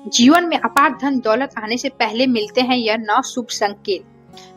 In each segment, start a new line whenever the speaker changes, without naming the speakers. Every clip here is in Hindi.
जीवन में अपार धन दौलत आने से पहले मिलते हैं यह 9 शुभ संकेत।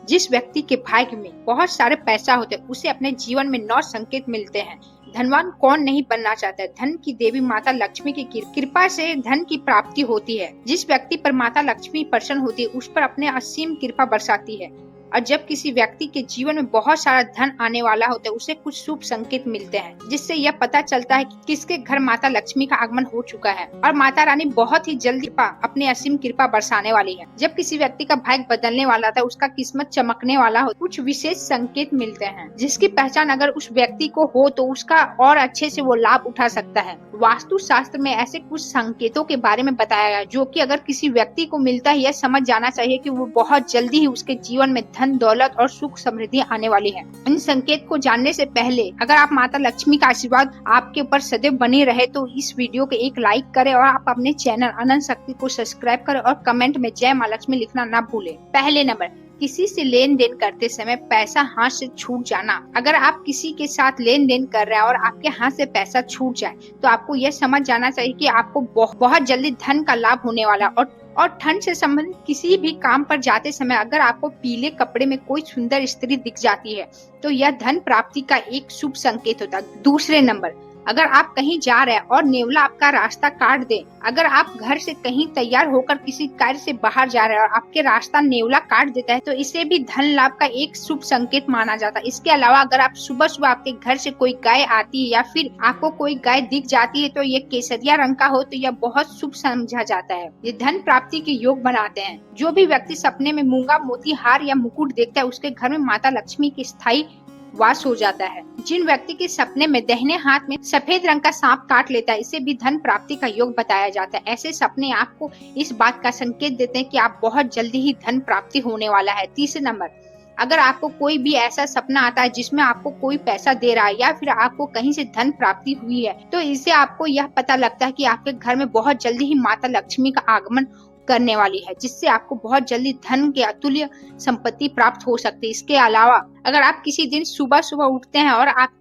जिस व्यक्ति के भाग्य में बहुत सारे पैसा होते हैं उसे अपने जीवन में 9 संकेत मिलते हैं। धनवान कौन नहीं बनना चाहता है। धन की देवी माता लक्ष्मी की कृपा से धन की प्राप्ति होती है। जिस व्यक्ति पर माता लक्ष्मी प्रसन्न होती है उस पर अपने असीम कृपा बरसाती है। और जब किसी व्यक्ति के जीवन में बहुत सारा धन आने वाला होता है उसे कुछ शुभ संकेत मिलते हैं, जिससे यह पता चलता है कि किसके घर माता लक्ष्मी का आगमन हो चुका है और माता रानी बहुत ही जल्दी अपने असीम कृपा बरसाने वाली है। जब किसी व्यक्ति का भाग्य बदलने वाला था, उसका किस्मत चमकने वाला हो, कुछ विशेष संकेत मिलते हैं जिसकी पहचान अगर उस व्यक्ति को हो तो उसका और अच्छे से वो लाभ उठा सकता है। वास्तु शास्त्र में ऐसे कुछ संकेतों के बारे में बताया गया जो कि अगर किसी व्यक्ति को मिलता है, यह समझ जाना चाहिए कि वो बहुत जल्दी ही उसके जीवन में धन दौलत और सुख समृद्धि आने वाली है। इन संकेत को जानने से पहले अगर आप माता लक्ष्मी का आशीर्वाद आपके ऊपर सदैव बने रहे तो इस वीडियो को एक लाइक करें और आप अपने चैनल अनंत शक्ति को सब्सक्राइब करें और कमेंट में जय माँ लक्ष्मी लिखना ना भूलें। पहले नंबर, किसी से लेन देन करते समय पैसा हाथ से छूट जाना। अगर आप किसी के साथ लेन देन कर रहे हैं और आपके हाथ से पैसा छूट जाए तो आपको यह समझ जाना चाहिए कि आपको बहुत जल्दी धन का लाभ होने वाला। और धन से संबंधित किसी भी काम पर जाते समय अगर आपको पीले कपड़े में कोई सुंदर स्त्री दिख जाती है तो यह धन प्राप्ति का एक शुभ संकेत होता है। दूसरे नंबर, अगर आप कहीं जा रहे हैं और नेवला आपका रास्ता काट दे। अगर आप घर से कहीं तैयार होकर किसी कार्य से बाहर जा रहे हैं और आपके रास्ता नेवला काट देता है तो इसे भी धन लाभ का एक शुभ संकेत माना जाता है। इसके अलावा अगर आप सुबह सुबह आपके घर से कोई गाय आती है या फिर आपको कोई गाय दिख जाती है तो ये केसरिया रंग का हो तो यह बहुत शुभ समझा जाता है। ये धन प्राप्ति के योग बनाते हैं। जो भी व्यक्ति सपने में मूंगा मोती हार या मुकुट देखता है उसके घर में माता लक्ष्मी की स्थायी वास हो जाता है। जिन व्यक्ति के सपने में दाहिने हाथ में सफेद रंग का सांप काट लेता है इसे भी धन प्राप्ति का योग बताया जाता है। ऐसे सपने आपको इस बात का संकेत देते हैं कि आप बहुत जल्दी ही धन प्राप्ति होने वाला है। तीसरे नंबर, अगर आपको कोई भी ऐसा सपना आता है जिसमें आपको कोई पैसा दे रहा है या फिर आपको कहीं से धन प्राप्ति हुई है तो इससे आपको यह पता लगता है कि आपके घर में बहुत जल्दी ही माता लक्ष्मी का आगमन करने वाली है, जिससे आपको बहुत जल्दी धन के अतुल्य संपत्ति प्राप्त हो सकती है। इसके अलावा अगर आप किसी दिन सुबह सुबह उठते हैं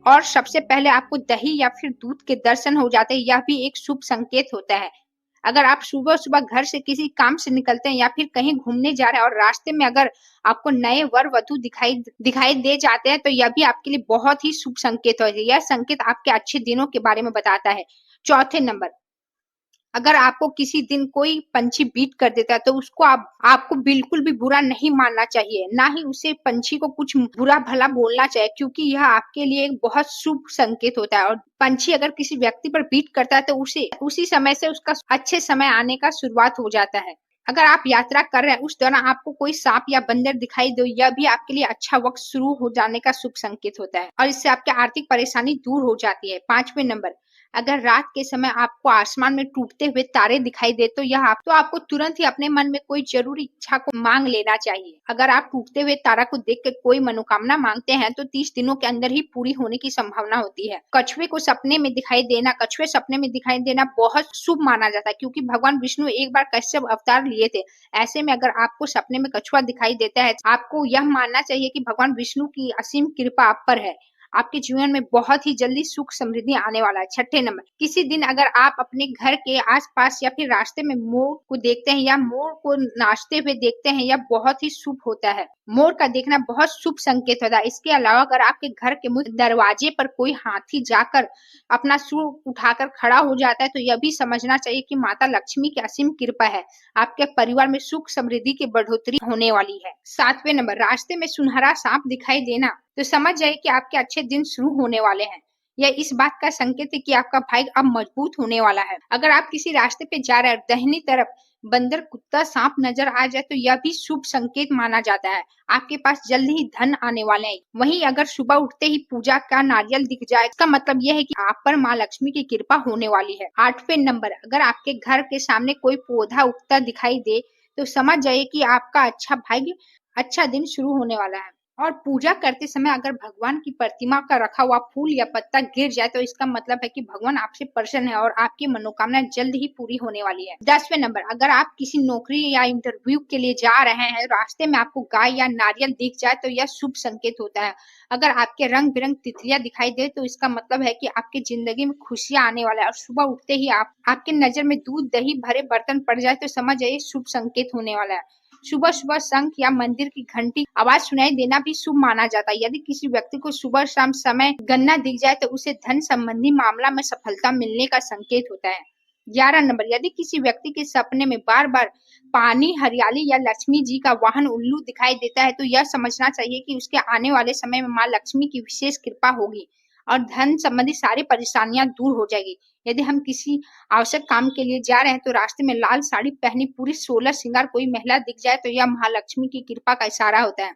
और सबसे पहले आपको दही या फिर दूध के दर्शन हो जाते हैं, यह भी एक शुभ संकेत होता है। अगर आप सुबह सुबह घर से किसी काम से निकलते हैं या फिर कहीं घूमने जा रहे हैं और रास्ते में अगर आपको नए वर वधु दिखाई दे जाते हैं तो यह भी आपके लिए बहुत ही शुभ संकेत होता है। यह संकेत आपके अच्छे दिनों के बारे में बताता है। चौथे नंबर, अगर आपको किसी दिन कोई पंछी बीट कर देता है तो उसको आपको बिल्कुल भी बुरा नहीं मानना चाहिए, ना ही उसे पंछी को कुछ बुरा भला बोलना चाहिए, क्योंकि यह आपके लिए एक बहुत शुभ संकेत होता है। और पंछी अगर किसी व्यक्ति पर बीट करता है तो उसी समय से उसका अच्छे समय आने का शुरुआत हो जाता है। अगर आप यात्रा कर रहे हैं उस दौरान आपको कोई सांप या बंदर दिखाई दे, यह भी आपके लिए अच्छा वक्त शुरू हो जाने का शुभ संकेत होता है और इससे आपकी आर्थिक परेशानी दूर हो जाती है। पांचवें नंबर, अगर रात के समय आपको आसमान में टूटते हुए तारे दिखाई दे तो आपको तुरंत ही अपने मन में कोई जरूरी इच्छा को मांग लेना चाहिए। अगर आप टूटते हुए तारा को देख कर कोई मनोकामना मांगते हैं तो 30 दिनों के अंदर ही पूरी होने की संभावना होती है। कछुए सपने में दिखाई देना बहुत शुभ माना जाता है, क्योंकि भगवान विष्णु एक बार कश्यप अवतार लिए थे। ऐसे में अगर आपको सपने में कछुआ दिखाई देता है आपको यह मानना चाहिए कि भगवान विष्णु की असीम कृपा आप पर है। आपके जीवन में बहुत ही जल्दी सुख समृद्धि आने वाला है। छठे नंबर, किसी दिन अगर आप अपने घर के आसपास या फिर रास्ते में मोर को देखते हैं या मोर को नाचते हुए देखते हैं, यह बहुत ही शुभ होता है। मोर का देखना बहुत शुभ संकेत होता है। इसके अलावा अगर आपके घर के मुख्य दरवाजे पर कोई हाथी जाकर अपना सूंड उठाकर खड़ा हो जाता है तो यह भी समझना चाहिए कि माता लक्ष्मी की असीम कृपा है। आपके परिवार में सुख समृद्धि की बढ़ोतरी होने वाली है। सातवें नंबर, रास्ते में सुनहरा सांप दिखाई देना तो समझ जाइए कि आपके अच्छे दिन शुरू होने वाले हैं। यह इस बात का संकेत है कि आपका भाग्य अब मजबूत होने वाला है। अगर आप किसी रास्ते पे जा रहे हैं दाहिनी तरफ बंदर कुत्ता सांप नजर आ जाए तो यह भी शुभ संकेत माना जाता है। आपके पास जल्द ही धन आने वाले हैं। वहीं अगर सुबह उठते ही पूजा का नारियल दिख जाए इसका मतलब यह है कि आप पर माँ लक्ष्मी की कृपा होने वाली है। आठवें नंबर, अगर आपके घर के सामने कोई पौधा उगता दिखाई दे तो समझ जाइए कि आपका अच्छा भाग्य अच्छा दिन शुरू होने वाला है। और पूजा करते समय अगर भगवान की प्रतिमा का रखा हुआ फूल या पत्ता गिर जाए तो इसका मतलब है कि भगवान आपसे प्रसन्न है और आपकी मनोकामना जल्द ही पूरी होने वाली है। 10वें नंबर, अगर आप किसी नौकरी या इंटरव्यू के लिए जा रहे हैं, रास्ते में आपको गाय या नारियल दिख जाए तो यह शुभ संकेत होता है। अगर आपके रंग बिरंग तितलियां दिखाई दे तो इसका मतलब है कि आपकी जिंदगी में खुशियां आने वाला है। और सुबह उठते ही आपके नजर में दूध दही भरे बर्तन पड़ जाए तो समझ जाइए शुभ संकेत होने वाला है। सुबह सुबह शंख या मंदिर की घंटी आवाज सुनाई देना भी शुभ माना जाता है। यदि किसी व्यक्ति को सुबह शाम समय गन्ना दिख जाए तो उसे धन संबंधी मामला में सफलता मिलने का संकेत होता है। 11 नंबर, यदि किसी व्यक्ति के सपने में बार बार पानी, हरियाली या लक्ष्मी जी का वाहन उल्लू दिखाई देता है तो यह समझना चाहिए कि उसके आने वाले समय में माँ लक्ष्मी की विशेष कृपा होगी और धन संबंधी सारी परेशानियां दूर हो जाएगी। यदि हम किसी आवश्यक काम के लिए जा रहे हैं तो रास्ते में लाल साड़ी पहनी पूरी 16 श्रृंगार कोई महिला दिख जाए तो यह महालक्ष्मी की कृपा का इशारा होता है।